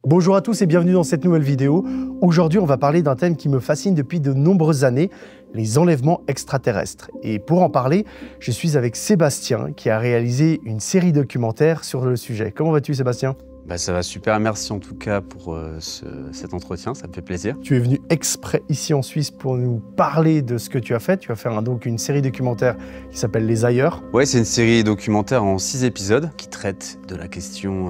Bonjour à tous et bienvenue dans cette nouvelle vidéo. Aujourd'hui, on va parler d'un thème qui me fascine depuis de nombreuses années, les enlèvements extraterrestres. Et pour en parler, je suis avec Sébastien qui a réalisé une série documentaire sur le sujet. Comment vas-tu, Sébastien ? Ça va super, merci en tout cas pour cet entretien, ça me fait plaisir. Tu es venu exprès ici en Suisse pour nous parler de ce que tu as fait. Tu as fait donc une série documentaire qui s'appelle Les Ailleurs. Ouais, c'est une série documentaire en 6 épisodes qui traite de la question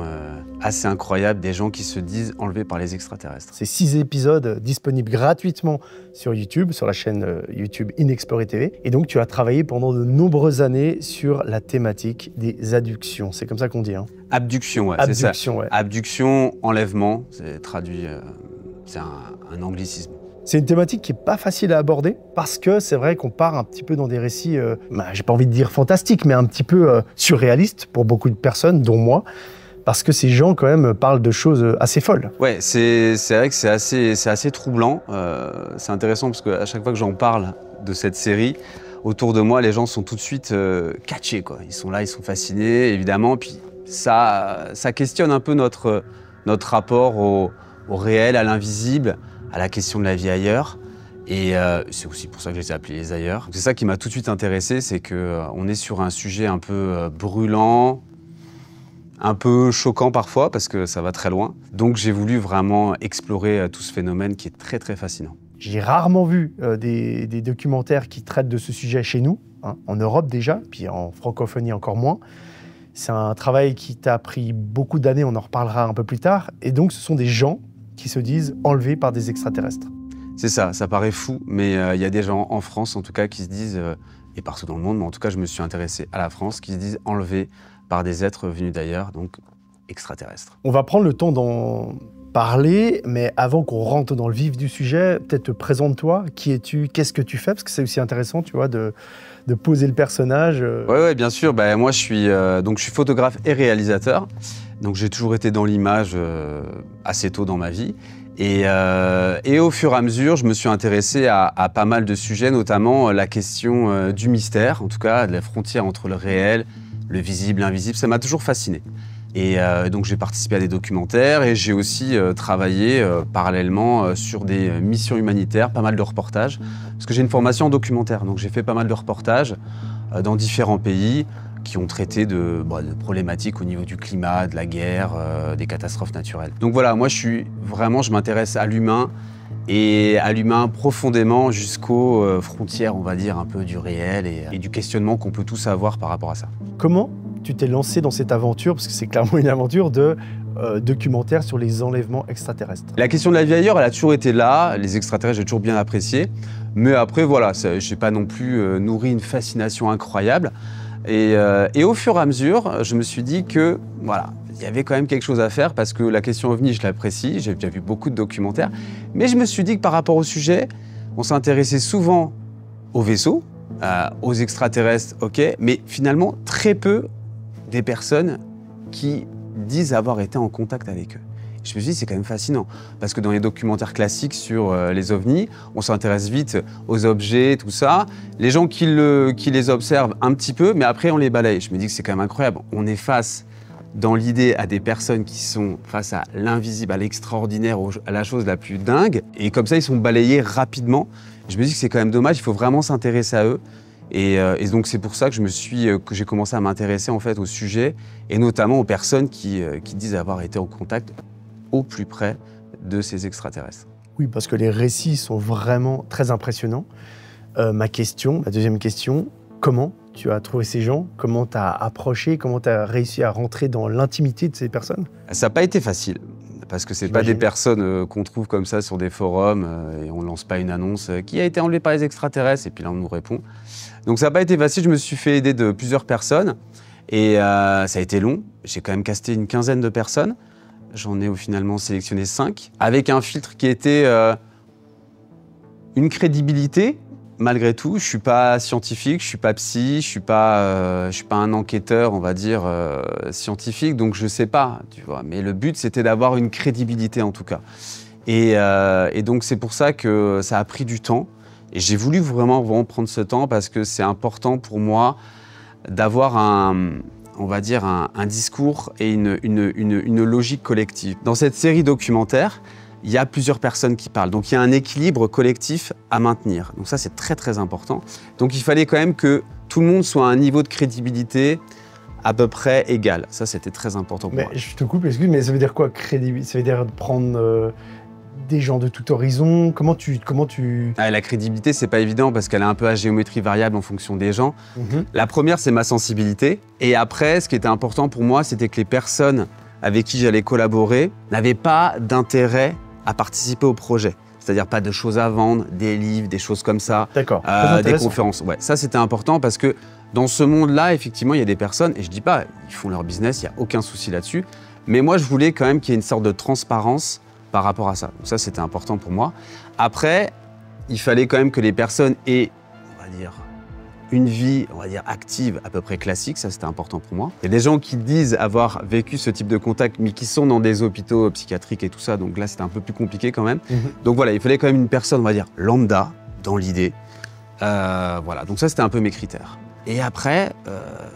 assez incroyable des gens qui se disent enlevés par les extraterrestres. Ces 6 épisodes disponibles gratuitement sur YouTube, sur la chaîne YouTube Inexploré TV. Et donc tu as travaillé pendant de nombreuses années sur la thématique des abductions. C'est comme ça qu'on dit, hein ? Abduction, ouais, Abduction, c'est ça. ouais. Abduction, enlèvement, c'est traduit, c'est un anglicisme. C'est une thématique qui n'est pas facile à aborder parce que c'est vrai qu'on part un petit peu dans des récits, j'ai pas envie de dire fantastiques, mais un petit peu surréalistes pour beaucoup de personnes, dont moi, parce que ces gens quand même parlent de choses assez folles. Ouais, c'est vrai que c'est assez troublant. C'est intéressant parce qu'à chaque fois que j'en parle de cette série, autour de moi, les gens sont tout de suite catchés, quoi. Ils sont là, ils sont fascinés, évidemment, puis ça questionne un peu notre rapport au réel, à l'invisible, à la question de la vie ailleurs. Et c'est aussi pour ça que je les ai appelés Les Ailleurs. C'est ça qui m'a tout de suite intéressé, c'est qu'on est sur un sujet un peu brûlant, un peu choquant parfois, parce que ça va très loin. Donc j'ai voulu vraiment explorer tout ce phénomène qui est très très fascinant. J'ai rarement vu des documentaires qui traitent de ce sujet chez nous, hein, en Europe déjà, puis en francophonie encore moins. C'est un travail qui t'a pris beaucoup d'années, on en reparlera un peu plus tard. Et donc, ce sont des gens qui se disent enlevés par des extraterrestres. C'est ça paraît fou, mais il y a des gens en France, en tout cas, qui se disent, et partout dans le monde, mais en tout cas, je me suis intéressé à la France, qui se disent enlevés par des êtres venus d'ailleurs, donc extraterrestres. On va prendre le temps d'en parler, mais avant qu'on rentre dans le vif du sujet, peut-être présente-toi. Qui es-tu ? Qu'est-ce que tu fais ? Parce que c'est aussi intéressant, tu vois, de poser le personnage. Ouais, bien sûr. Moi, je suis photographe et réalisateur. Donc, j'ai toujours été dans l'image assez tôt dans ma vie. Et au fur et à mesure, je me suis intéressé à pas mal de sujets, notamment la question du mystère, en tout cas, de la frontière entre le réel, le visible, l'invisible. Ça m'a toujours fasciné. Et donc, j'ai participé à des documentaires et j'ai aussi travaillé parallèlement sur des missions humanitaires, pas mal de reportages. Parce que j'ai une formation en documentaire, donc j'ai fait pas mal de reportages dans différents pays qui ont traité de problématiques au niveau du climat, de la guerre, des catastrophes naturelles. Donc voilà, moi je m'intéresse à l'humain et à l'humain profondément jusqu'aux frontières, on va dire, un peu du réel et du questionnement qu'on peut tous avoir par rapport à ça. Comment tu t'es lancé dans cette aventure, parce que c'est clairement une aventure de documentaire sur les enlèvements extraterrestres? La question de la vie ailleurs, elle a toujours été là. Les extraterrestres, j'ai toujours bien apprécié. Mais après, voilà, j'ai pas non plus nourri une fascination incroyable. Et au fur et à mesure, je me suis dit que, voilà, il y avait quand même quelque chose à faire parce que la question OVNI, je l'apprécie. J'ai déjà vu beaucoup de documentaires. Mais je me suis dit que par rapport au sujet, on s'intéressait souvent aux vaisseaux, aux extraterrestres, ok, mais finalement, très peu des personnes qui disent avoir été en contact avec eux. Je me suis dit, c'est quand même fascinant, parce que dans les documentaires classiques sur les ovnis, on s'intéresse vite aux objets, tout ça. Les gens qui les observent un petit peu, mais après on les balaye. Je me dis que c'est quand même incroyable. On est face, dans l'idée, à des personnes qui sont face à l'invisible, à l'extraordinaire, à la chose la plus dingue, et comme ça, ils sont balayés rapidement. Je me dis que c'est quand même dommage, il faut vraiment s'intéresser à eux. Et donc c'est pour ça que j'ai commencé à m'intéresser en fait au sujet et notamment aux personnes qui disent avoir été en contact au plus près de ces extraterrestres. Oui, parce que les récits sont vraiment très impressionnants. Ma deuxième question, comment tu as trouvé ces gens? Comment tu as approché? Comment tu as réussi à rentrer dans l'intimité de ces personnes? Ça n'a pas été facile. Parce que c'est pas des personnes qu'on trouve comme ça sur des forums et on lance pas une annonce qui a été enlevée par les extraterrestres et puis là on nous répond. Donc ça n'a pas été facile, je me suis fait aider de plusieurs personnes et ça a été long. J'ai quand même casté une quinzaine de personnes. J'en ai finalement sélectionné 5 avec un filtre qui était une crédibilité. Malgré tout, je suis pas scientifique, je suis pas psy, je suis pas un enquêteur, on va dire, scientifique, donc je sais pas, tu vois. Mais le but, c'était d'avoir une crédibilité en tout cas. Et donc c'est pour ça que ça a pris du temps. Et j'ai voulu vraiment prendre ce temps parce que c'est important pour moi d'avoir on va dire, un discours et une logique collective. Dans cette série documentaire, il y a plusieurs personnes qui parlent. Donc il y a un équilibre collectif à maintenir. Donc ça, c'est très très important. Donc il fallait quand même que tout le monde soit à un niveau de crédibilité à peu près égal. Ça, c'était très important pour moi. Je te coupe, excuse, mais ça veut dire quoi, crédibilité? Ça veut dire prendre des gens de tout horizon? Comment tu... La crédibilité, c'est pas évident parce qu'elle est un peu à géométrie variable en fonction des gens. La première, c'est ma sensibilité. Et après, ce qui était important pour moi, c'était que les personnes avec qui j'allais collaborer n'avaient pas d'intérêt à participer au projet. C'est-à-dire pas de choses à vendre, des livres, des choses comme ça, des conférences. Ouais, ça, c'était important parce que dans ce monde-là, effectivement, il y a des personnes, et je dis pas, ils font leur business, il n'y a aucun souci là-dessus, mais moi, je voulais quand même qu'il y ait une sorte de transparence par rapport à ça. Donc ça, c'était important pour moi. Après, il fallait quand même que les personnes aient, on va dire, une vie, on va dire, active, à peu près classique, ça c'était important pour moi. Il y a des gens qui disent avoir vécu ce type de contact, mais qui sont dans des hôpitaux psychiatriques et tout ça, donc là c'était un peu plus compliqué quand même. Donc voilà, il fallait quand même une personne, on va dire, lambda, dans l'idée. Voilà, donc ça c'était un peu mes critères. Et après,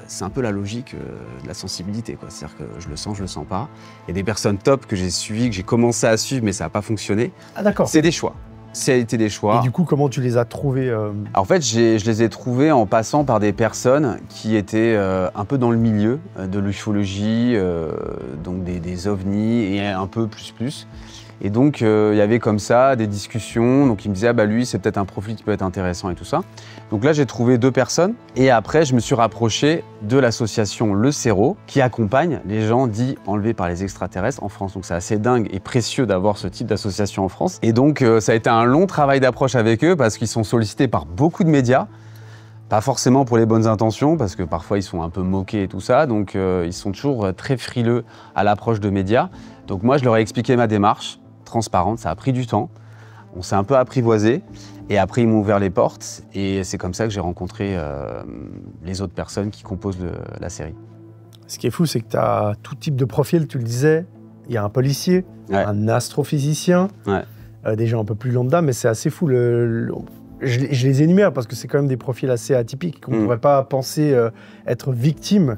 c'est un peu la logique de la sensibilité, quoi. C'est-à-dire que je le sens pas. Il y a des personnes top que j'ai suivies, que j'ai commencé à suivre, mais ça n'a pas fonctionné. Ah d'accord. C'est des choix. Ça a été des choix. Et du coup, comment tu les as trouvés En fait, je les ai trouvés en passant par des personnes qui étaient un peu dans le milieu de l'ufologie, donc des ovnis et un peu plus. Et donc, il y avait comme ça des discussions. Donc, il me disait, ah bah lui, c'est peut-être un profil qui peut être intéressant et tout ça. Donc là, j'ai trouvé 2 personnes. Et après, je me suis rapproché de l'association Le Cerro, qui accompagne les gens dits enlevés par les extraterrestres en France. Donc, c'est assez dingue et précieux d'avoir ce type d'association en France. Et donc, ça a été un long travail d'approche avec eux parce qu'ils sont sollicités par beaucoup de médias. Pas forcément pour les bonnes intentions, parce que parfois, ils sont un peu moqués et tout ça. Donc, ils sont toujours très frileux à l'approche de médias. Donc, moi, je leur ai expliqué ma démarche transparente, ça a pris du temps, on s'est un peu apprivoisé et après ils m'ont ouvert les portes et c'est comme ça que j'ai rencontré les autres personnes qui composent la série. Ce qui est fou, c'est que tu as tout type de profil, tu le disais, il y a un policier, un astrophysicien, des gens un peu plus lambda, mais c'est assez fou. Je les énumère parce que c'est quand même des profils assez atypiques qu'on ne pourrait pas penser être victime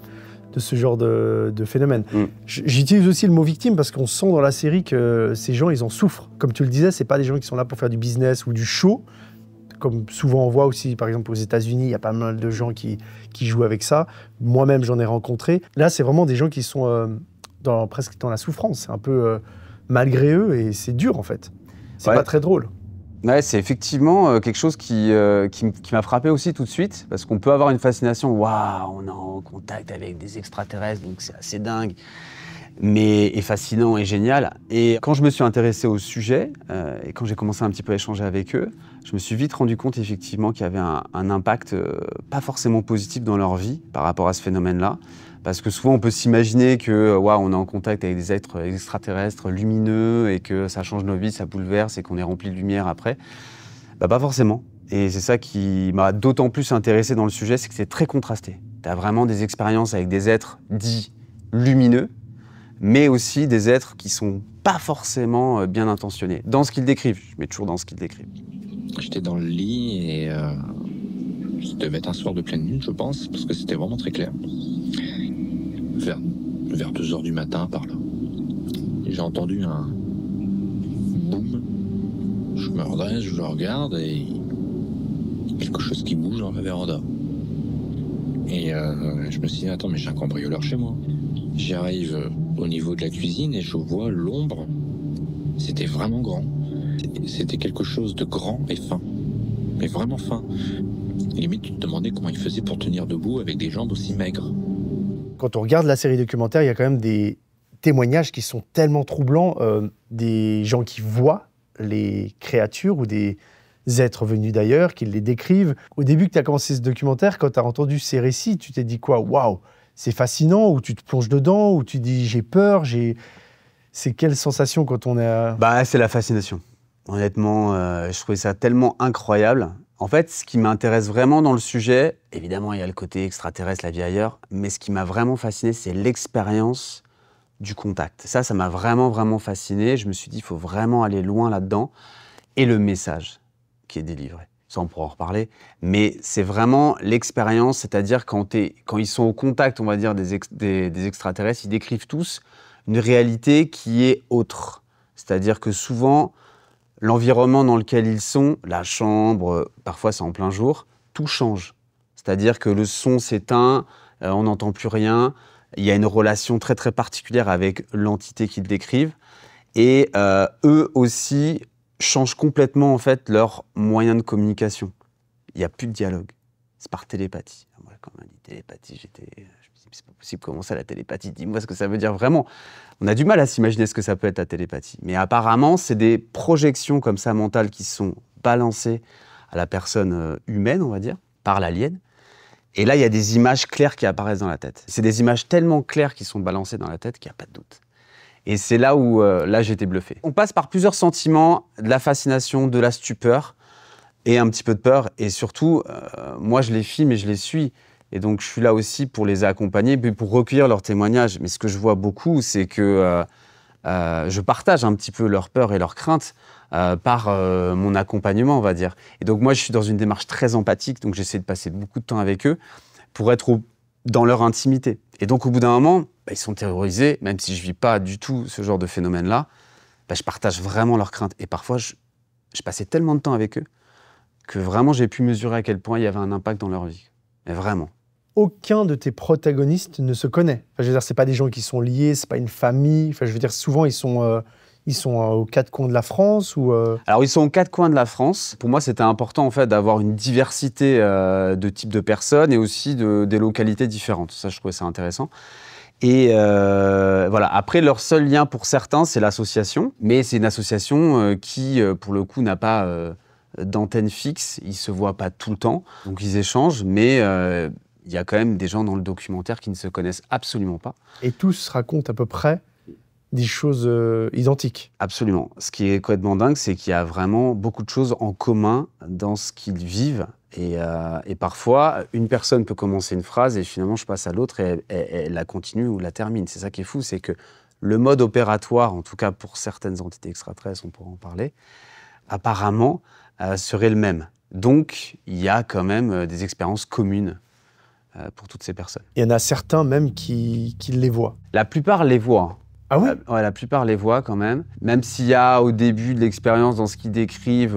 de ce genre de phénomène. J'utilise aussi le mot victime parce qu'on sent dans la série que ces gens, ils en souffrent. Comme tu le disais, c'est pas des gens qui sont là pour faire du business ou du show. Comme souvent on voit aussi, par exemple aux États-Unis, il y a pas mal de gens qui jouent avec ça. Moi-même, j'en ai rencontré. Là, c'est vraiment des gens qui sont presque dans la souffrance. C'est un peu malgré eux et c'est dur en fait. C'est pas très drôle. Ouais, c'est effectivement quelque chose qui m'a frappé aussi tout de suite, parce qu'on peut avoir une fascination, waouh, on est en contact avec des extraterrestres, donc c'est assez dingue, et fascinant et génial. Et quand je me suis intéressé au sujet, et quand j'ai commencé un petit peu à échanger avec eux, je me suis vite rendu compte effectivement qu'il y avait un impact pas forcément positif dans leur vie par rapport à ce phénomène-là. Parce que souvent, on peut s'imaginer que on est en contact avec des êtres extraterrestres lumineux et que ça change nos vies, ça bouleverse et qu'on est rempli de lumière après. Bah, pas forcément. Et c'est ça qui m'a d'autant plus intéressé dans le sujet, c'est que c'est très contrasté. Tu as vraiment des expériences avec des êtres dits lumineux, mais aussi des êtres qui sont pas forcément bien intentionnés. Dans ce qu'ils décrivent, je mets toujours dans ce qu'ils décrivent. J'étais dans le lit et ça devait être un soir de pleine lune, je pense, parce que c'était vraiment très clair. Vers 2 h du matin, par là. J'ai entendu un boum. Je me redresse, je le regarde et quelque chose qui bouge dans la véranda. Et je me suis dit, attends, mais j'ai un cambrioleur chez moi. J'arrive au niveau de la cuisine et je vois l'ombre. C'était vraiment grand. C'était quelque chose de grand et fin. Mais vraiment fin. Et limite, tu te demandais comment il faisait pour tenir debout avec des jambes aussi maigres. Quand on regarde la série documentaire, il y a quand même des témoignages qui sont tellement troublants, des gens qui voient les créatures ou des êtres venus d'ailleurs, qui les décrivent. Au début que tu as commencé ce documentaire, quand tu as entendu ces récits, tu t'es dit quoi? Waouh, c'est fascinant, ou tu te plonges dedans, ou tu dis j'ai peur, C'est quelle sensation quand on est à... Bah, c'est la fascination. Honnêtement, je trouvais ça tellement incroyable. En fait, ce qui m'intéresse vraiment dans le sujet, évidemment, il y a le côté extraterrestre, la vie ailleurs, mais ce qui m'a vraiment fasciné, c'est l'expérience du contact. Ça m'a vraiment fasciné. Je me suis dit, il faut vraiment aller loin là-dedans. Et le message qui est délivré. Ça, on pourra en reparler. Mais c'est vraiment l'expérience, c'est-à-dire quand ils sont au contact, on va dire, des extraterrestres, ils décrivent tous une réalité qui est autre. C'est-à-dire que souvent, l'environnement dans lequel ils sont, la chambre, parfois c'est en plein jour, tout change. C'est-à-dire que le son s'éteint, on n'entend plus rien. Il y a une relation très très particulière avec l'entité qu'ils décrivent. Et eux aussi changent complètement en fait leur moyen de communication. Il n'y a plus de dialogue. C'est par télépathie. Moi, quand on m'a dit télépathie, je me suis dit, c'est pas possible, comment ça la télépathie? Dis-moi ce que ça veut dire vraiment. On a du mal à s'imaginer ce que ça peut être la télépathie. Mais apparemment, c'est des projections comme ça mentales qui sont balancées à la personne humaine, on va dire, par l'alien. Et là, il y a des images claires qui apparaissent dans la tête. C'est des images tellement claires qui sont balancées dans la tête qu'il n'y a pas de doute. Et c'est là où là, j'ai été bluffé. On passe par plusieurs sentiments, de la fascination, de la stupeur et un petit peu de peur. Et surtout, moi, je les filme et je les suis. Et donc, je suis là aussi pour les accompagner, puis pour recueillir leurs témoignages. Mais ce que je vois beaucoup, c'est que je partage un petit peu leurs peurs et leurs craintes par mon accompagnement, on va dire. Et donc, moi, je suis dans une démarche très empathique. Donc, j'essaie de passer beaucoup de temps avec eux pour être dans leur intimité. Et donc, au bout d'un moment, ils sont terrorisés, même si je ne vis pas du tout ce genre de phénomène-là, je partage vraiment leurs craintes. Et parfois, je passais tellement de temps avec eux que vraiment, j'ai pu mesurer à quel point il y avait un impact dans leur vie. Mais vraiment. Aucun de tes protagonistes ne se connaît. Enfin, je veux dire, c'est pas des gens qui sont liés, c'est pas une famille. Enfin, je veux dire, souvent, ils sont aux quatre coins de la France ou Alors, ils sont aux quatre coins de la France. Pour moi, c'était important en fait d'avoir une diversité de types de personnes et aussi des localités différentes. Ça, je trouvais ça intéressant. Et voilà. Après, leur seul lien pour certains, c'est l'association. Mais c'est une association qui, pour le coup, n'a pas d'antenne fixe. Ils se voient pas tout le temps. Donc, ils échangent. Mais il y a quand même des gens dans le documentaire qui ne se connaissent absolument pas. Et tous racontent à peu près des choses identiques. Absolument. Ce qui est complètement dingue, c'est qu'il y a vraiment beaucoup de choses en commun dans ce qu'ils vivent. Et parfois, une personne peut commencer une phrase et finalement, je passe à l'autre et elle la continue ou la termine. C'est ça qui est fou, c'est que le mode opératoire, en tout cas pour certaines entités extraterrestres, on pourra en parler, apparemment serait le même. Donc, il y a quand même des expériences communes pour toutes ces personnes. Il y en a certains même qui les voient. La plupart les voient. Ah oui? Ouais, la plupart les voient quand même. Même s'il y a au début de l'expérience, dans ce qu'ils décrivent,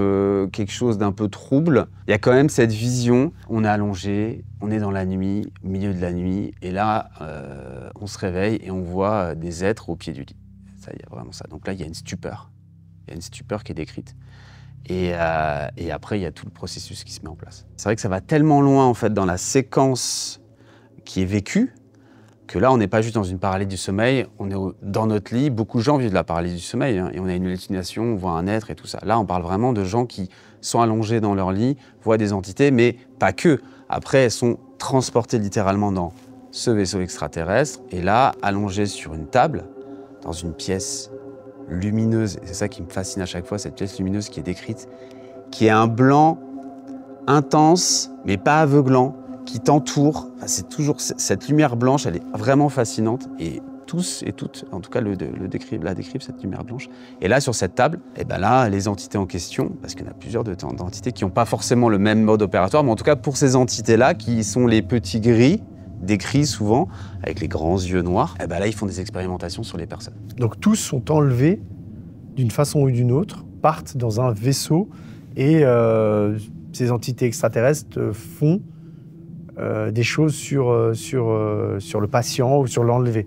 quelque chose d'un peu trouble, il y a quand même cette vision. On est allongé, on est dans la nuit, au milieu de la nuit, et là, on se réveille et on voit des êtres au pied du lit. Ça, il y a vraiment ça. Donc là, il y a une stupeur. Il y a une stupeur qui est décrite. Et après, il y a tout le processus qui se met en place. C'est vrai que ça va tellement loin, en fait, dans la séquence qui est vécue, que là, on n'est pas juste dans une paralysie du sommeil, on est dans notre lit. Beaucoup de gens vivent de la paralysie du sommeil, hein, et on a une hallucination, on voit un être et tout ça. Là, on parle vraiment de gens qui sont allongés dans leur lit, voient des entités, mais pas que. Après, elles sont transportées littéralement dans ce vaisseau extraterrestre, et là, allongées sur une table, dans une pièce lumineuse, et c'est ça qui me fascine à chaque fois, cette pièce lumineuse qui est décrite, qui est un blanc intense, mais pas aveuglant, qui t'entoure. Enfin, c'est toujours cette lumière blanche, elle est vraiment fascinante, et tous et toutes, en tout cas, la décrivent, cette lumière blanche. Et là, sur cette table, et ben là, les entités en question, parce qu'il y en a plusieurs d'entités qui n'ont pas forcément le même mode opératoire, mais en tout cas, pour ces entités-là, qui sont les petits gris, décrits souvent, avec les grands yeux noirs, et ben là, ils font des expérimentations sur les personnes. Donc tous sont enlevés d'une façon ou d'une autre, partent dans un vaisseau, et ces entités extraterrestres font des choses sur le patient ou sur l'enlevé.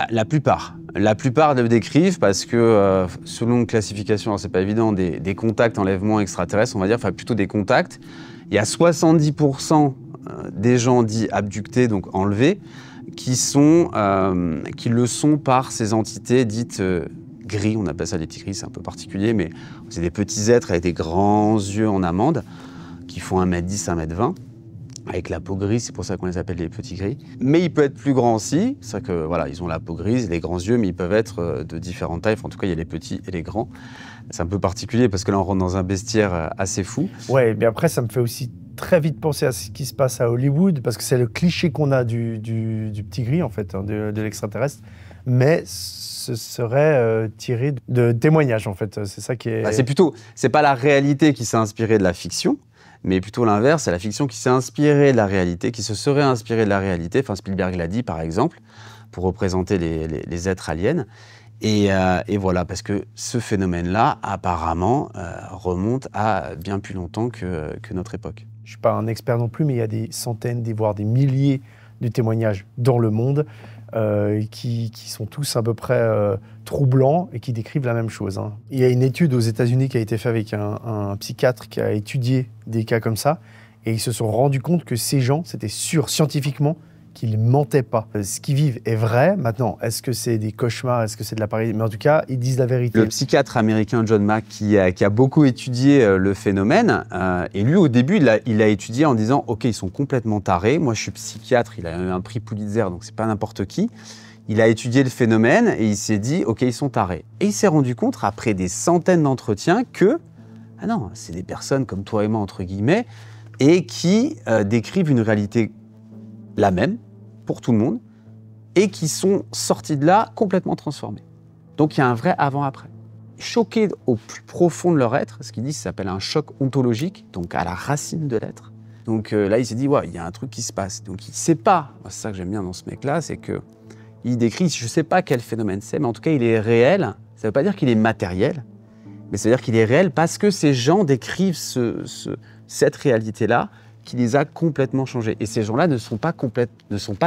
La plupart le décrivent parce que selon une classification, alors c'est pas évident, des contacts enlèvements extraterrestres, on va dire, enfin plutôt des contacts, il y a 70% des gens dits abductés, donc enlevés, qui le sont par ces entités dites gris, on appelle ça les petits gris, c'est un peu particulier, mais c'est des petits êtres avec des grands yeux en amande, qui font 1m10, 1m20, avec la peau grise, c'est pour ça qu'on les appelle les petits gris. Mais il peut être plus grand aussi, c'est vrai que voilà, ils ont la peau grise, les grands yeux, mais ils peuvent être de différentes tailles, enfin, en tout cas il y a les petits et les grands. C'est un peu particulier parce que là on rentre dans un bestiaire assez fou. Ouais, mais après ça me fait aussi très vite penser à ce qui se passe à Hollywood, parce que c'est le cliché qu'on a du petit gris en fait, hein, de l'extraterrestre. mais ce serait tiré de témoignages, en fait. C'est ça qui est... Bah, c'est pas la réalité qui s'est inspirée de la fiction, mais plutôt l'inverse, c'est la fiction qui s'est inspirée de la réalité, qui se serait inspirée de la réalité. Enfin, Spielberg l'a dit, par exemple, pour représenter les êtres aliens. Et voilà, parce que ce phénomène-là, apparemment, remonte à bien plus longtemps que notre époque. Je ne suis pas un expert non plus, mais il y a des centaines, voire des milliers de témoignages dans le monde qui sont tous à peu près troublants et qui décrivent la même chose. Hein. Il y a une étude aux États-Unis qui a été faite avec un psychiatre qui a étudié des cas comme ça, et ils se sont rendus compte que ces gens, c'était sûr scientifiquement, qu'ils ne mentaient pas. Ce qu'ils vivent est vrai. Maintenant, est-ce que c'est des cauchemars, est-ce que c'est de la paresse? Mais en tout cas, ils disent la vérité. Le psychiatre américain John Mack, qui a beaucoup étudié le phénomène, et lui, au début, il a étudié en disant « Ok, ils sont complètement tarés. Moi, je suis psychiatre. » Il a eu un prix Pulitzer, donc c'est pas n'importe qui. Il a étudié le phénomène et il s'est dit « Ok, ils sont tarés. » Et il s'est rendu compte, après des centaines d'entretiens, que « Ah non, c'est des personnes comme toi et moi, entre guillemets, et qui décrivent une réalité la même pour tout le monde et qui sont sortis de là complètement transformés. Donc il y a un vrai avant-après. Choqués au plus profond de leur être, ce qu'ils disent s'appelle un choc ontologique, donc à la racine de l'être. Donc là, il s'est dit, ouais, il y a un truc qui se passe. Donc il ne sait pas, c'est ça que j'aime bien dans ce mec-là, c'est qu'il décrit, je ne sais pas quel phénomène c'est, mais en tout cas, il est réel. Ça ne veut pas dire qu'il est matériel, mais ça veut dire qu'il est réel parce que ces gens décrivent cette réalité-là qui les a complètement changés. Et ces gens-là ne sont pas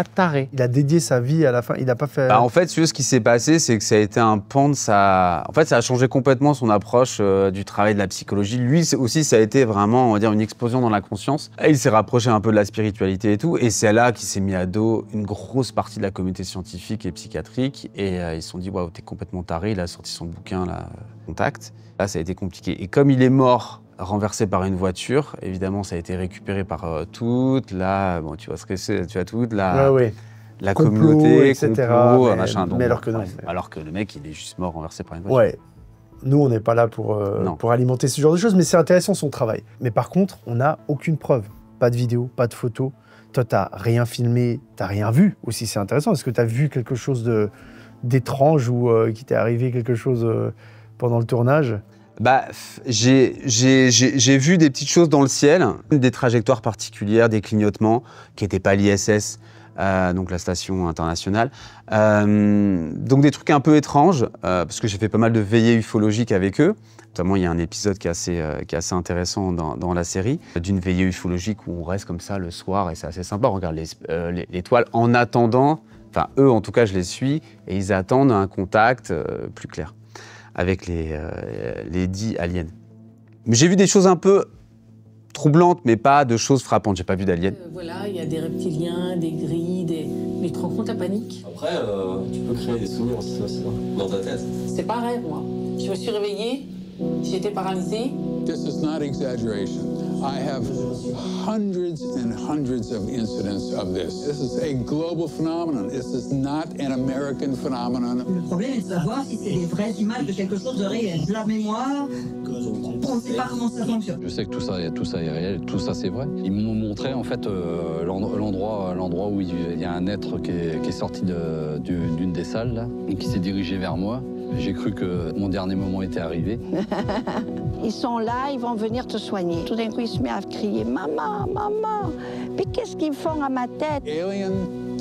tarés. Il a dédié sa vie à la fin, il n'a pas fait... En fait, ce qui s'est passé, c'est que ça a été un pan de sa... En fait, ça a changé complètement son approche du travail de la psychologie. Lui aussi, ça a été vraiment, on va dire, une explosion dans la conscience. Et il s'est rapproché un peu de la spiritualité et tout. Et c'est là qu'il s'est mis à dos une grosse partie de la communauté scientifique et psychiatrique. Et ils se sont dit, waouh, t'es complètement taré. Il a sorti son bouquin, là, Contact. Là, ça a été compliqué. Et comme il est mort renversé par une voiture, évidemment, ça a été récupéré par toute la... Bon, tu vois ce que c'est, tu as toute la... Ouais. La complot, communauté, etc. complot, machin. Mais alors que non. Alors que le mec, il est juste mort renversé par une voiture. Ouais. Nous, on n'est pas là pour alimenter ce genre de choses, mais c'est intéressant son travail. Mais par contre, on n'a aucune preuve. Pas de vidéo, pas de photo. Toi, t'as rien filmé, t'as rien vu aussi, c'est intéressant. Est-ce que t'as vu quelque chose d'étrange ou qui t'est arrivé quelque chose pendant le tournage? Bah, j'ai vu des petites choses dans le ciel, des trajectoires particulières, des clignotements qui n'étaient pas l'ISS, donc la station internationale. Donc des trucs un peu étranges, parce que j'ai fait pas mal de veillées ufologiques avec eux. Notamment, il y a un épisode qui est assez intéressant dans la série, d'une veillée ufologique où on reste comme ça le soir et c'est assez sympa. On regarde l'étoile en attendant, enfin eux en tout cas je les suis, et ils attendent un contact plus clair avec les dits aliens. Mais j'ai vu des choses un peu troublantes, mais pas de choses frappantes. J'ai pas vu d'aliens. Voilà, il y a des reptiliens, des grilles, mais tu te rends compte, la panique. Après, tu peux créer des souvenirs aussi, dans ta tête. C'est pareil, moi. Je me suis réveillée, j'étais paralysée. This is not exaggeration. I have hundreds and hundreds of incidents of this. This is a global phenomenon. This is not an American phenomenon. Le problème est de savoir si c'est des vraies images de quelque chose de réel. De la mémoire, on ne sait pas comment ça fonctionne. Je sais que tout ça est réel, tout ça c'est vrai. Ils m'ont montré en fait l'endroit où il y a un être qui est sorti d'une des salles là, et qui s'est dirigé vers moi. J'ai cru que mon dernier moment était arrivé. Ils sont là, ils vont venir te soigner. Tout d'un coup, il se met à crier « Maman, maman !» Puis qu'est-ce qu'ils font à ma tête? Alien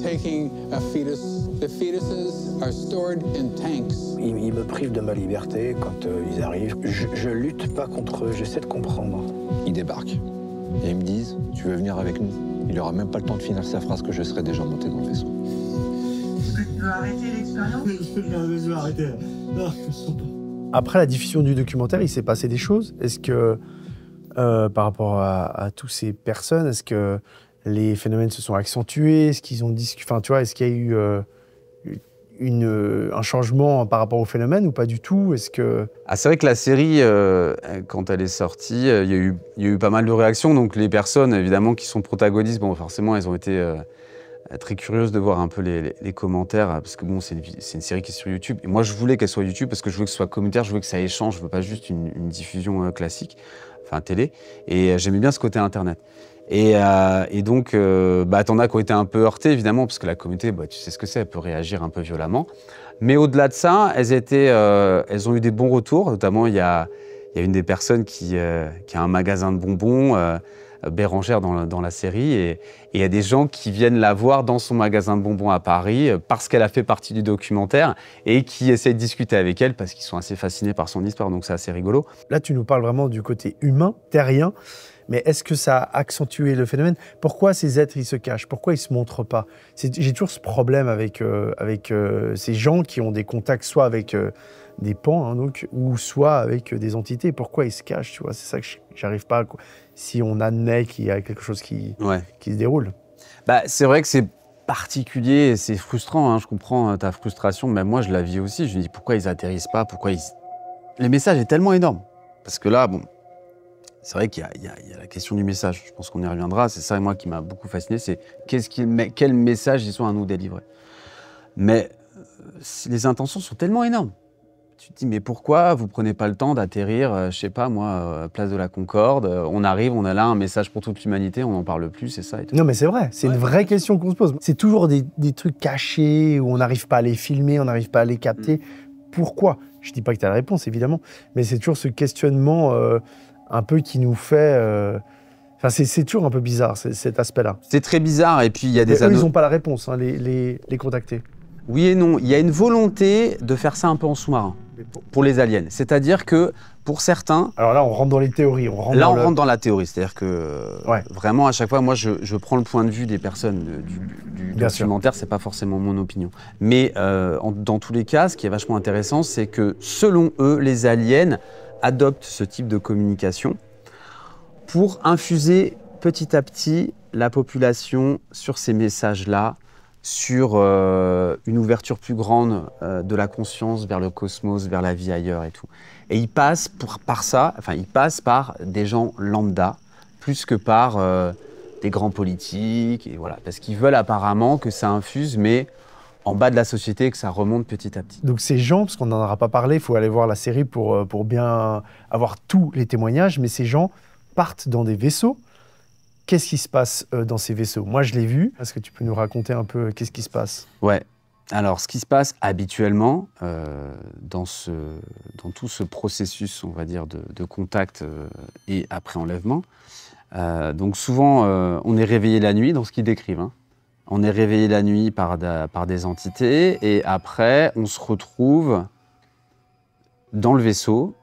taking a fetus. The fetuses are stored in tanks. Ils me privent de ma liberté quand ils arrivent. Je lutte pas contre eux, j'essaie de comprendre. Ils débarquent et ils me disent « Tu veux venir avec nous ?» Il n'aura même pas le temps de finir sa phrase que je serai déjà monté dans le vaisseau. Est-ce que tu veux arrêter l'expérience? Je vais arrêter. Non, Après la diffusion du documentaire, il s'est passé des choses. Est-ce que, par rapport à toutes ces personnes, est-ce que les phénomènes se sont accentués? Est-ce qu'ils ont enfin, tu vois, est-ce qu'il y a eu un changement par rapport au phénomène ou pas du tout? Est-ce que... C'est vrai que la série, quand elle est sortie, il y a eu pas mal de réactions. Donc les personnes, évidemment, qui sont protagonistes, bon, forcément, elles ont été très curieuses de voir un peu les commentaires, parce que bon, c'est une série qui est sur YouTube. Et moi, je voulais qu'elle soit YouTube parce que je veux que ce soit communautaire, je veux que ça échange, je veux pas juste une diffusion classique, enfin télé. Et j'aimais bien ce côté Internet. Et donc, t'en as qui ont été un peu heurtés, évidemment, parce que la communauté, tu sais ce que c'est, elle peut réagir un peu violemment. Mais au-delà de ça, elles ont eu des bons retours. Notamment, il y a une des personnes qui a un magasin de bonbons, Bérangère dans la série, et il y a des gens qui viennent la voir dans son magasin de bonbons à Paris parce qu'elle a fait partie du documentaire et qui essayent de discuter avec elle parce qu'ils sont assez fascinés par son histoire, donc c'est assez rigolo. Là, tu nous parles vraiment du côté humain, terrien, mais est-ce que ça a accentué le phénomène? Pourquoi ces êtres, ils se cachent? Pourquoi ils se montrent pas? J'ai toujours ce problème avec ces gens qui ont des contacts soit avec des pans, hein, donc, ou soit avec des entités. Pourquoi ils se cachent, tu vois? C'est ça que j'arrive pas à... Si on admet qu'il y a quelque chose qui se déroule. C'est vrai que c'est particulier et c'est frustrant, hein, je comprends ta frustration, mais moi je la vis aussi. Je me dis pourquoi ils atterrissent pas, Le message est tellement énorme. Parce que là, c'est vrai qu'il y a la question du message. Je pense qu'on y reviendra. C'est ça, moi, qui m'a beaucoup fasciné. C'est quel message ils sont à nous délivrer. Mais les intentions sont tellement énormes. Tu te dis, mais pourquoi vous prenez pas le temps d'atterrir, je sais pas moi, place de la Concorde, on arrive, on a là un message pour toute l'humanité, on n'en parle plus, c'est ça et tout. Non mais c'est vrai, c'est une vraie question qu'on se pose. C'est toujours des trucs cachés, où on n'arrive pas à les filmer, on n'arrive pas à les capter. Pourquoi? Je dis pas que tu as la réponse, évidemment, mais c'est toujours ce questionnement un peu qui nous fait... Enfin, c'est toujours un peu bizarre, cet aspect-là. C'est très bizarre, et puis il y a des... Eux, ils n'ont pas la réponse, hein, les contactés. Oui et non, il y a une volonté de faire ça un peu en sous-marin, pour les aliens. C'est-à-dire que, pour certains... Alors là, on rentre dans les théories. On rentre dans la théorie, c'est-à-dire que vraiment, à chaque fois, moi, je prends le point de vue des personnes du documentaire, c'est pas forcément mon opinion. Mais dans tous les cas, ce qui est vachement intéressant, c'est que, selon eux, les aliens adoptent ce type de communication pour infuser petit à petit la population sur ces messages-là, sur une ouverture plus grande de la conscience vers le cosmos, vers la vie ailleurs et tout. Et ils passent par des gens lambda, plus que par des grands politiques, et voilà, parce qu'ils veulent apparemment que ça infuse, mais en bas de la société, et que ça remonte petit à petit. Donc ces gens, parce qu'on n'en aura pas parlé, il faut aller voir la série pour bien avoir tous les témoignages, mais ces gens partent dans des vaisseaux. Qu'est-ce qui se passe dans ces vaisseaux? Moi, je l'ai vu. Est-ce que tu peux nous raconter un peu qu'est-ce qui se passe? Ouais. Alors, ce qui se passe habituellement dans tout ce processus, on va dire, de contact et après enlèvement, donc souvent, on est réveillé la nuit dans ce qu'ils décrivent. Hein. On est réveillé la nuit par des entités et après, on se retrouve dans le vaisseau.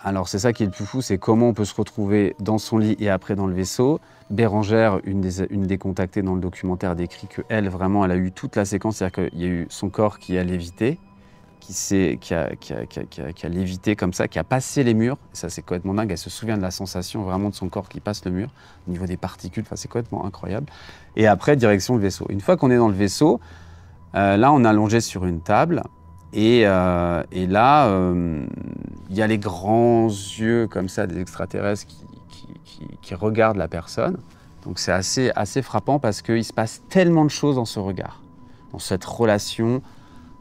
Alors, c'est ça qui est le plus fou, c'est comment on peut se retrouver dans son lit et après dans le vaisseau. Bérangère, une des contactées dans le documentaire, décrit qu'elle, vraiment, elle a eu toute la séquence, c'est-à-dire qu'il y a eu son corps qui a lévité, qui a lévité comme ça, qui a passé les murs. Et ça, c'est complètement dingue. Elle se souvient de la sensation vraiment de son corps qui passe le mur, au niveau des particules. Enfin, c'est complètement incroyable. Et après, direction le vaisseau. Une fois qu'on est dans le vaisseau, là, on est allongé sur une table. Et là, il y a les grands yeux comme ça des extraterrestres qui regardent la personne. Donc c'est assez frappant parce qu'il se passe tellement de choses dans ce regard, dans cette relation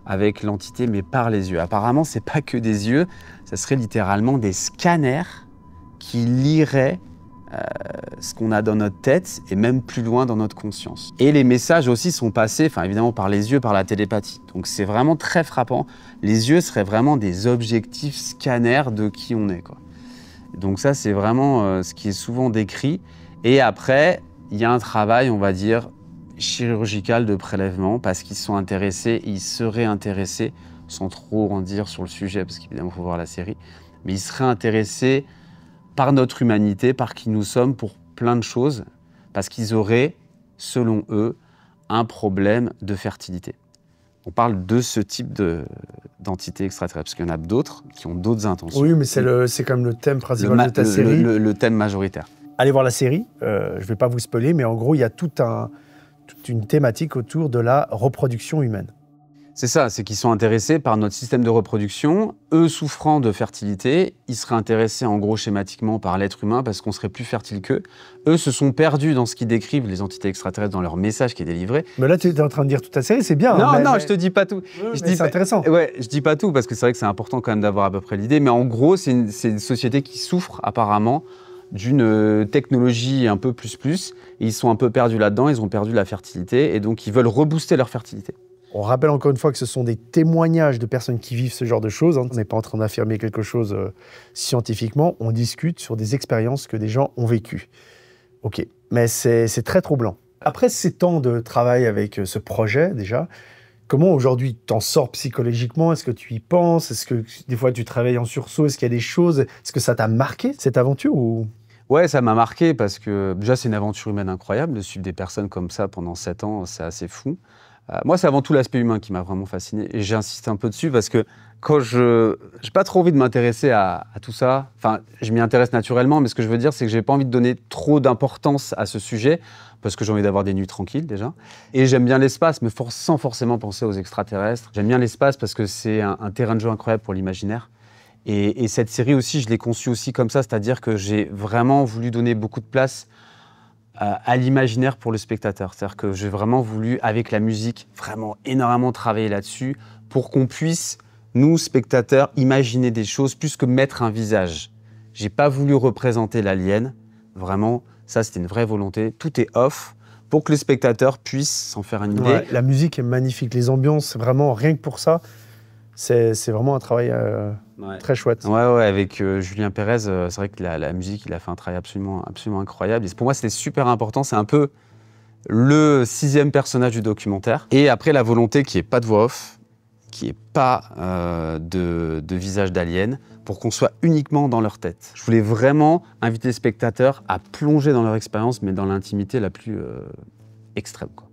avec l'entité, mais par les yeux. Apparemment, c'est pas que des yeux, ça serait littéralement des scanners qui liraient ce qu'on a dans notre tête et même plus loin dans notre conscience. Et les messages aussi sont passés, enfin évidemment par les yeux, par la télépathie. Donc c'est vraiment très frappant. Les yeux seraient vraiment des objectifs scanners de qui on est, quoi. Donc ça, c'est vraiment ce qui est souvent décrit. Et après, il y a un travail, on va dire, chirurgical de prélèvement parce qu'ils sont intéressés, ils seraient intéressés, sans trop en dire sur le sujet, parce qu'évidemment, il faut voir la série, mais ils seraient intéressés par notre humanité, par qui nous sommes, pour plein de choses, parce qu'ils auraient, selon eux, un problème de fertilité. On parle de ce type d'entité extraterrestre, parce qu'il y en a d'autres qui ont d'autres intentions. Oui, mais c'est comme le thème principal de ta série. Le thème majoritaire. Allez voir la série, je ne vais pas vous spoiler, mais en gros, il y a toute une thématique autour de la reproduction humaine. C'est ça, c'est qu'ils sont intéressés par notre système de reproduction. Eux, souffrant de fertilité, ils seraient intéressés en gros schématiquement par l'être humain parce qu'on serait plus fertile qu'eux. Eux se sont perdus dans ce qu'ils décrivent, les entités extraterrestres, dans leur message qui est délivré. Mais là, tu es en train de dire toute ta série, c'est bien. Non, je te dis pas tout. C'est intéressant. Ouais, je dis pas tout parce que c'est vrai que c'est important quand même d'avoir à peu près l'idée. Mais en gros, c'est une société qui souffre apparemment d'une technologie un peu plus. Et ils sont un peu perdus là-dedans, ils ont perdu la fertilité et donc ils veulent rebooster leur fertilité. On rappelle encore une fois que ce sont des témoignages de personnes qui vivent ce genre de choses. On n'est pas en train d'affirmer quelque chose scientifiquement. On discute sur des expériences que des gens ont vécues. Ok, mais c'est très troublant. Après ces temps de travail avec ce projet, déjà, comment aujourd'hui t'en sors psychologiquement? Est-ce que tu y penses? Est-ce que des fois tu travailles en sursaut? Est-ce qu'il y a des choses? Est-ce que ça t'a marqué, cette aventure ou... Ouais, ça m'a marqué parce que déjà, c'est une aventure humaine incroyable. De suivre des personnes comme ça pendant 7 ans, c'est assez fou. Moi, c'est avant tout l'aspect humain qui m'a vraiment fasciné. Et j'ai insisté un peu dessus parce que quand j'ai pas trop envie de m'intéresser à tout ça. Enfin, je m'y intéresse naturellement, mais ce que je veux dire, c'est que j'ai pas envie de donner trop d'importance à ce sujet parce que j'ai envie d'avoir des nuits tranquilles déjà. Et j'aime bien l'espace, mais sans forcément penser aux extraterrestres. J'aime bien l'espace parce que c'est un terrain de jeu incroyable pour l'imaginaire. Et cette série aussi, je l'ai conçue aussi comme ça, c'est-à-dire que j'ai vraiment voulu donner beaucoup de place à l'imaginaire pour le spectateur. C'est-à-dire que j'ai vraiment voulu, avec la musique, vraiment énormément travailler là-dessus pour qu'on puisse, nous, spectateurs, imaginer des choses plus que mettre un visage. J'ai pas voulu représenter l'alien, vraiment, ça c'était une vraie volonté. Tout est off pour que le spectateur puisse s'en faire une idée. Ouais, la musique est magnifique, les ambiances, vraiment, rien que pour ça, c'est vraiment un travail très chouette. Ouais, avec Julien Pérez, c'est vrai que la musique, il a fait un travail absolument incroyable. Et pour moi, c'était super important. C'est un peu le 6e personnage du documentaire. Et après, la volonté qui n'est pas de voix off, qui n'est pas de visage d'alien, pour qu'on soit uniquement dans leur tête. Je voulais vraiment inviter les spectateurs à plonger dans leur expérience, mais dans l'intimité la plus extrême, quoi.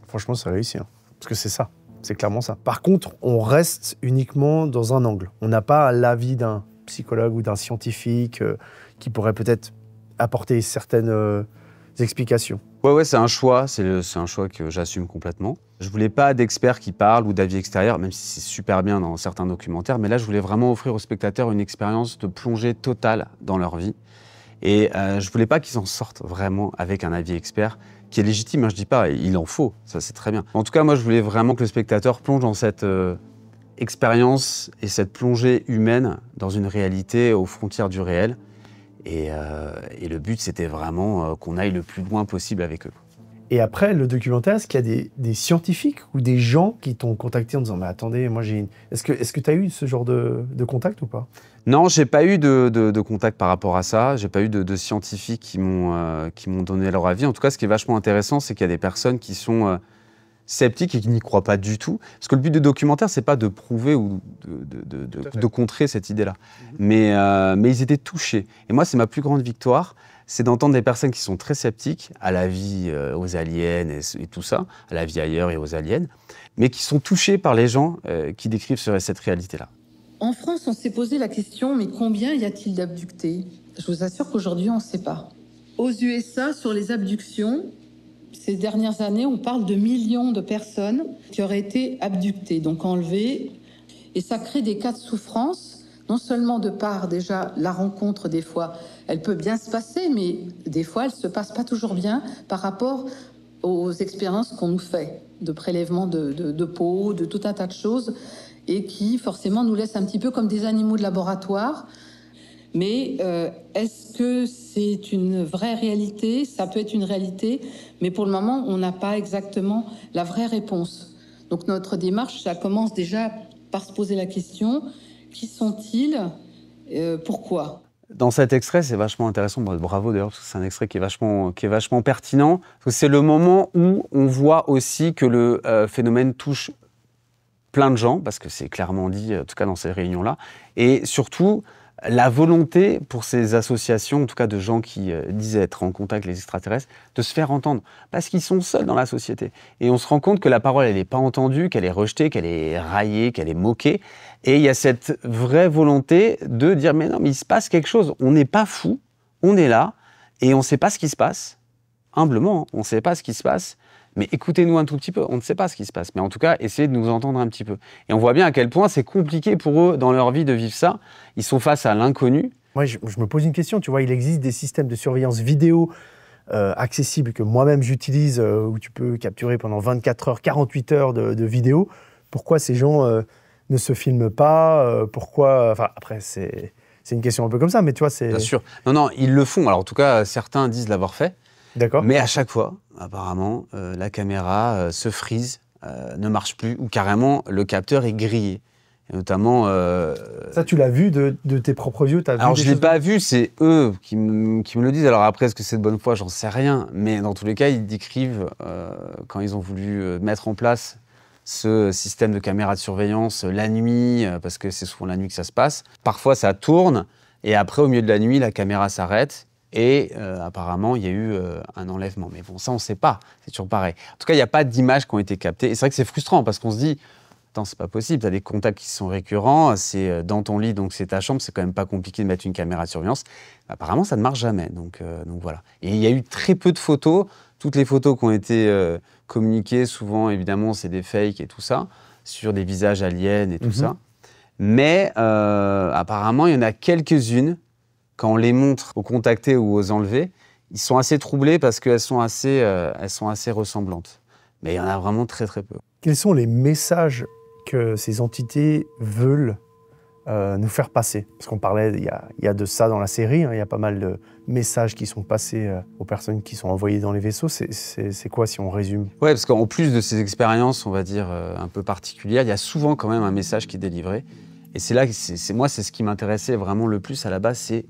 Franchement, c'est réussi, hein, parce que c'est ça. C'est clairement ça. Par contre, on reste uniquement dans un angle. On n'a pas l'avis d'un psychologue ou d'un scientifique qui pourrait peut-être apporter certaines explications. Ouais, c'est un choix. C'est un choix que j'assume complètement. Je voulais pas d'experts qui parlent ou d'avis extérieurs, même si c'est super bien dans certains documentaires. Mais là, je voulais vraiment offrir aux spectateurs une expérience de plongée totale dans leur vie. Et je voulais pas qu'ils en sortent vraiment avec un avis expert qui est légitime, hein, je dis pas, il en faut, ça c'est très bien. En tout cas, moi je voulais vraiment que le spectateur plonge dans cette expérience et cette plongée humaine dans une réalité aux frontières du réel. Et le but, c'était vraiment qu'on aille le plus loin possible avec eux. Et après, le documentaire, est-ce qu'il y a des scientifiques ou des gens qui t'ont contacté en disant « Mais attendez, moi j'ai une... » Est-ce que tu as eu ce genre de contact ou pas? Non, j'ai pas eu de contact par rapport à ça. J'ai pas eu de scientifiques qui m'ont donné leur avis. En tout cas, ce qui est vachement intéressant, c'est qu'il y a des personnes qui sont sceptiques et qui n'y croient pas du tout. Parce que le but du documentaire, c'est pas de prouver ou de contrer cette idée-là. Mais ils étaient touchés. Et moi, c'est ma plus grande victoire, c'est d'entendre des personnes qui sont très sceptiques à la vie, aux aliens et tout ça, à la vie ailleurs et aux aliens, mais qui sont touchés par les gens qui décrivent cette réalité-là. En France, on s'est posé la question, mais combien y a-t-il d'abductés? Je vous assure qu'aujourd'hui, on ne sait pas. Aux USA, sur les abductions, ces dernières années, on parle de millions de personnes qui auraient été abductées, donc enlevées. Et ça crée des cas de souffrance, non seulement de par déjà la rencontre, des fois, elle peut bien se passer, mais des fois, elle ne se passe pas toujours bien par rapport aux expériences qu'on nous fait, de prélèvement de peau, de tout un tas de choses, et qui, forcément, nous laissent un petit peu comme des animaux de laboratoire. Mais est-ce que c'est une vraie réalité? Ça peut être une réalité, mais pour le moment, on n'a pas exactement la vraie réponse. Donc notre démarche, ça commence déjà par se poser la question, qui sont-ils? Pourquoi? Dans cet extrait, c'est vachement intéressant, bravo d'ailleurs, parce que c'est un extrait qui est vachement pertinent, parce que c'est le moment où on voit aussi que le phénomène touche plein de gens, parce que c'est clairement dit, en tout cas dans ces réunions-là, et surtout la volonté pour ces associations, en tout cas de gens qui disent être en contact avec les extraterrestres, de se faire entendre, parce qu'ils sont seuls dans la société. Et on se rend compte que la parole, elle n'est pas entendue, qu'elle est rejetée, qu'elle est raillée, qu'elle est moquée, et il y a cette vraie volonté de dire « mais non, mais il se passe quelque chose, on n'est pas fous, on est là, et on ne sait pas ce qui se passe, humblement, on ne sait pas ce qui se passe, mais écoutez-nous un tout petit peu, on ne sait pas ce qui se passe, mais en tout cas, essayez de nous entendre un petit peu. » Et on voit bien à quel point c'est compliqué pour eux, dans leur vie, de vivre ça. Ils sont face à l'inconnu. Moi, je me pose une question, tu vois, il existe des systèmes de surveillance vidéo accessibles que moi-même j'utilise, où tu peux capturer pendant 24 heures, 48 heures de vidéos. Pourquoi ces gens ne se filment pas? Pourquoi... Enfin, après, c'est C'est une question un peu comme ça, mais tu vois, c'est... Bien sûr. Non, non, ils le font. Alors, en tout cas, certains disent l'avoir fait. D'accord. Mais à chaque fois, apparemment, la caméra se frise, ne marche plus, ou carrément, le capteur est grillé. Et notamment... Ça, tu l'as vu de tes propres yeux? Alors, je ne l'ai pas vu, c'est eux qui me le disent. Alors après, est-ce que c'est de bonne foi? J'en sais rien. Mais dans tous les cas, ils décrivent, quand ils ont voulu mettre en place ce système de caméra de surveillance la nuit, parce que c'est souvent la nuit que ça se passe. Parfois, ça tourne, et après, au milieu de la nuit, la caméra s'arrête, et apparemment, il y a eu un enlèvement. Mais bon, ça, on ne sait pas. C'est toujours pareil. En tout cas, il n'y a pas d'images qui ont été captées. Et c'est vrai que c'est frustrant, parce qu'on se dit... Attends, c'est pas possible, tu as des contacts qui sont récurrents, c'est dans ton lit, donc c'est ta chambre, c'est quand même pas compliqué de mettre une caméra de surveillance. Apparemment, ça ne marche jamais, donc voilà. Et il y a eu très peu de photos. Toutes les photos qui ont été communiquées, souvent, évidemment, c'est des fakes et tout ça, sur des visages aliens et tout ça. Mais apparemment, il y en a quelques-unes, quand on les montre aux contactés ou aux enlevés, ils sont assez troublés parce qu'elles sont assez ressemblantes. Mais il y en a vraiment très, très peu. Quels sont les messages que ces entités veulent nous faire passer? Parce qu'on parlait, il y a de ça dans la série, hein, il y a pas mal de messages qui sont passés aux personnes qui sont envoyées dans les vaisseaux. C'est quoi, si on résume? Ouais, parce qu'en plus de ces expériences, on va dire, un peu particulières, il y a souvent quand même un message qui est délivré. Et c'est là que moi, c'est ce qui m'intéressait vraiment le plus à la base, c'est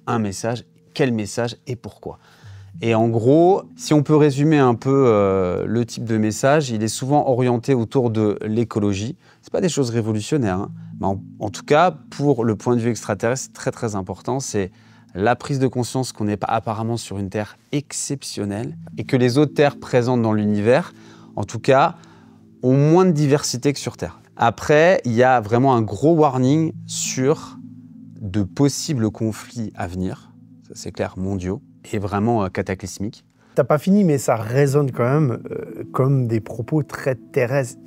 un message, quel message et pourquoi. Et en gros, si on peut résumer un peu le type de message, il est souvent orienté autour de l'écologie. C'est pas des choses révolutionnaires, hein, mais en tout cas, pour le point de vue extraterrestre, c'est très très important. C'est la prise de conscience qu'on n'est pas apparemment sur une Terre exceptionnelle et que les autres terres présentes dans l'univers, en tout cas, ont moins de diversité que sur Terre. Après, il y a vraiment un gros warning sur de possibles conflits à venir, ça c'est clair, mondiaux, et vraiment cataclysmiques. T'as pas fini, mais ça résonne quand même comme des propos très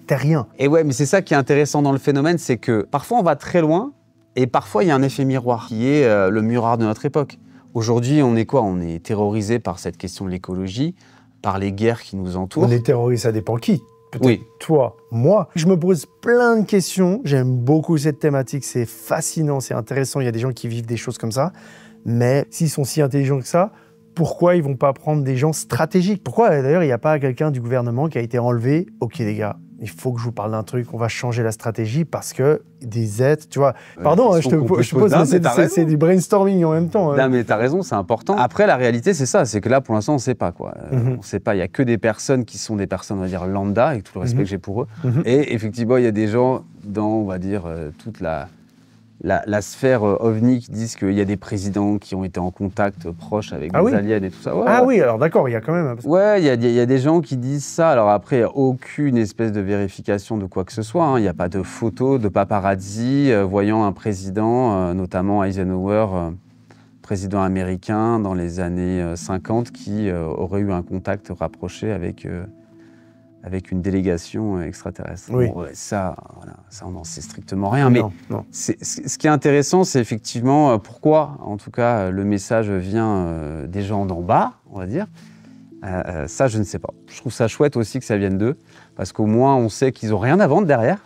terriens. Et ouais, mais c'est ça qui est intéressant dans le phénomène, c'est que parfois on va très loin, et parfois il y a un effet miroir, qui est le miroir de notre époque. Aujourd'hui, on est quoi? On est terrorisé par cette question de l'écologie, par les guerres qui nous entourent. On est terrorisé, ça dépend qui. Peut-être oui. Toi, moi. Je me pose plein de questions, j'aime beaucoup cette thématique, c'est fascinant, c'est intéressant, il y a des gens qui vivent des choses comme ça, mais s'ils sont si intelligents que ça, pourquoi ils vont pas prendre des gens stratégiques? Pourquoi d'ailleurs il n'y a pas quelqu'un du gouvernement qui a été enlevé? Ok les gars, il faut que je vous parle d'un truc, on va changer la stratégie parce que des êtres, tu vois... Pardon, je te pose, c'est du brainstorming en même temps. Non mais t'as raison, c'est important. Après la réalité c'est ça, c'est que là pour l'instant on ne sait pas quoi. On sait pas, il n'y a que des personnes qui sont des personnes on va dire lambda, avec tout le respect que j'ai pour eux. Et effectivement il y a des gens dans on va dire toute la sphère ovni qui disent qu'il y a des présidents qui ont été en contact proche avec des aliens et tout ça. Ouais, oui, alors d'accord, il y a quand même... Ouais, il y a des gens qui disent ça. Alors après, il n'y a aucune espèce de vérification de quoi que ce soit. Hein. Il n'y a pas de photos de paparazzi voyant un président, notamment Eisenhower, président américain dans les années 50, qui aurait eu un contact rapproché avec une délégation extraterrestre. Oui. Bon, ça, on n'en sait strictement rien. Mais ce qui est intéressant, c'est effectivement pourquoi, en tout cas, le message vient des gens d'en bas, on va dire. Ça, je ne sais pas. Je trouve ça chouette aussi que ça vienne d'eux, parce qu'au moins, on sait qu'ils n'ont rien à vendre derrière.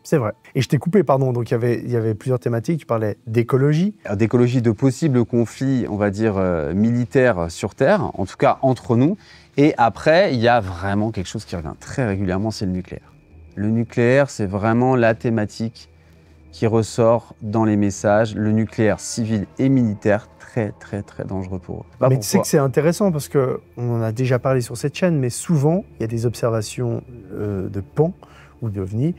C'est vrai. Et je t'ai coupé, pardon, donc il y avait plusieurs thématiques. Tu parlais d'écologie. D'écologie, de possibles conflits, on va dire, militaires sur Terre, en tout cas entre nous. Et après, il y a vraiment quelque chose qui revient très régulièrement, c'est le nucléaire. Le nucléaire, c'est vraiment la thématique qui ressort dans les messages. Le nucléaire civil et militaire, très, très, très dangereux pour eux. Mais tu sais que c'est intéressant parce qu'on en a déjà parlé sur cette chaîne, mais souvent, il y a des observations de pans ou d'ovnis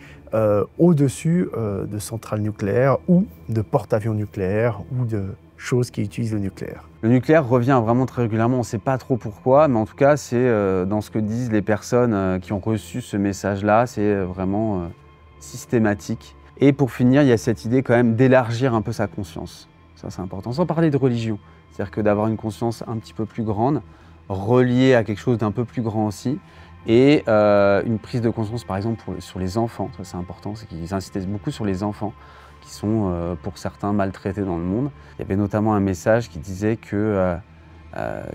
au-dessus de centrales nucléaires ou de porte-avions nucléaires ou de choses qui utilisent le nucléaire. Le nucléaire revient vraiment très régulièrement, on ne sait pas trop pourquoi, mais en tout cas, c'est dans ce que disent les personnes qui ont reçu ce message-là, c'est vraiment systématique. Et pour finir, il y a cette idée quand même d'élargir un peu sa conscience. Ça, c'est important, sans parler de religion. C'est-à-dire que d'avoir une conscience un petit peu plus grande, reliée à quelque chose d'un peu plus grand aussi, et une prise de conscience, par exemple, sur les enfants. Ça, c'est important, c'est qu'ils insistaient beaucoup sur les enfants, qui sont, pour certains, maltraités dans le monde. Il y avait notamment un message qui disait qu'il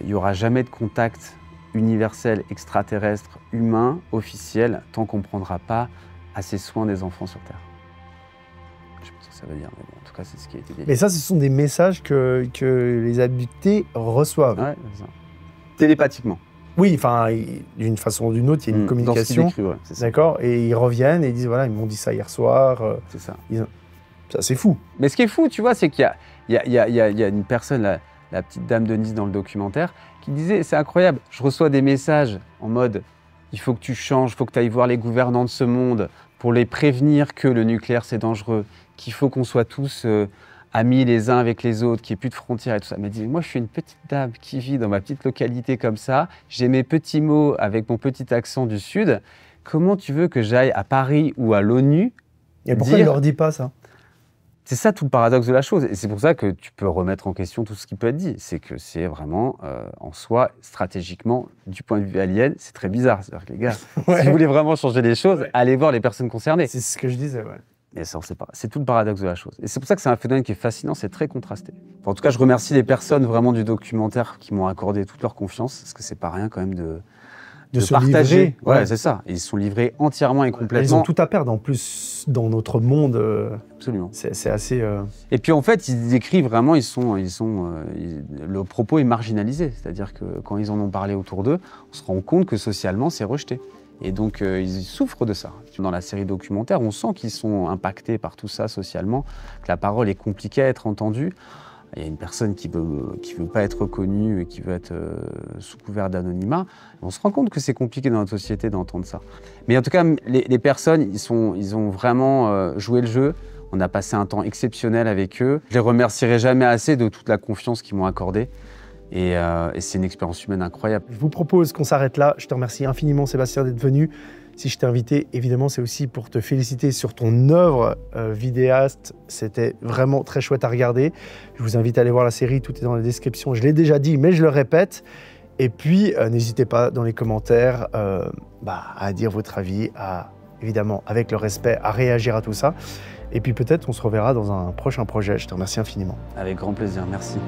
n'y aura jamais de contact universel, extraterrestre, humain, officiel, tant qu'on ne prendra pas assez soin des enfants sur Terre. Je pense que que ça veut dire, mais bon, en tout cas, c'est ce qui a été dit. Mais ça, ce sont des messages que les abductés reçoivent. Ouais, c'est ça. Télépathiquement. Oui, enfin, d'une façon ou d'une autre, il y a une communication. Ouais, d'accord. Et ils reviennent et ils disent, voilà, ils m'ont dit ça hier soir. C'est ça. Ça, c'est fou. Mais ce qui est fou, tu vois, c'est qu'il y a une personne, la petite dame de Nice dans le documentaire, qui disait, c'est incroyable, je reçois des messages en mode, il faut que tu changes, il faut que tu ailles voir les gouvernants de ce monde pour les prévenir que le nucléaire, c'est dangereux, qu'il faut qu'on soit tous amis les uns avec les autres, qu'il n'y ait plus de frontières et tout ça. Mais dis, moi, je suis une petite dame qui vit dans ma petite localité comme ça, j'ai mes petits mots avec mon petit accent du Sud, comment tu veux que j'aille à Paris ou à l'ONU Et pourquoi il ne leur dit pas ça? C'est ça tout le paradoxe de la chose. Et c'est pour ça que tu peux remettre en question tout ce qui peut être dit. C'est que c'est vraiment, en soi, stratégiquement, du point de vue alien, c'est très bizarre. C'est-à-dire que les gars, si vous voulez vraiment changer les choses, allez voir les personnes concernées. C'est ce que je disais, ouais. Et ça, on sait pas. C'est tout le paradoxe de la chose. Et c'est pour ça que c'est un phénomène qui est fascinant, c'est très contrasté. Enfin, en tout cas, je remercie les personnes vraiment du documentaire qui m'ont accordé toute leur confiance, parce que c'est pas rien quand même de partager. Livrer. Ouais, c'est ça. Et ils sont livrés entièrement et complètement. Ils ont tout à perdre en plus dans notre monde. Absolument. C'est assez. Et puis en fait, ils décrivent vraiment, le propos est marginalisé. C'est-à-dire que quand ils en ont parlé autour d'eux, on se rend compte que socialement, c'est rejeté. Et donc, ils souffrent de ça. Dans la série documentaire, on sent qu'ils sont impactés par tout ça socialement, que la parole est compliquée à être entendue. Il y a une personne qui veut pas être reconnue et qui veut être sous couvert d'anonymat. On se rend compte que c'est compliqué dans notre société d'entendre ça. Mais en tout cas, les personnes, ils ont vraiment joué le jeu. On a passé un temps exceptionnel avec eux. Je les remercierai jamais assez de toute la confiance qu'ils m'ont accordée. Et c'est une expérience humaine incroyable. Je vous propose qu'on s'arrête là. Je te remercie infiniment, Sébastien, d'être venu. Si je t'ai invité, évidemment, c'est aussi pour te féliciter sur ton œuvre vidéaste. C'était vraiment très chouette à regarder. Je vous invite à aller voir la série, tout est dans la description. Je l'ai déjà dit, mais je le répète. Et puis, n'hésitez pas dans les commentaires à dire votre avis, évidemment, avec le respect, à réagir à tout ça. Et puis peut-être on se reverra dans un prochain projet. Je te remercie infiniment. Avec grand plaisir, merci.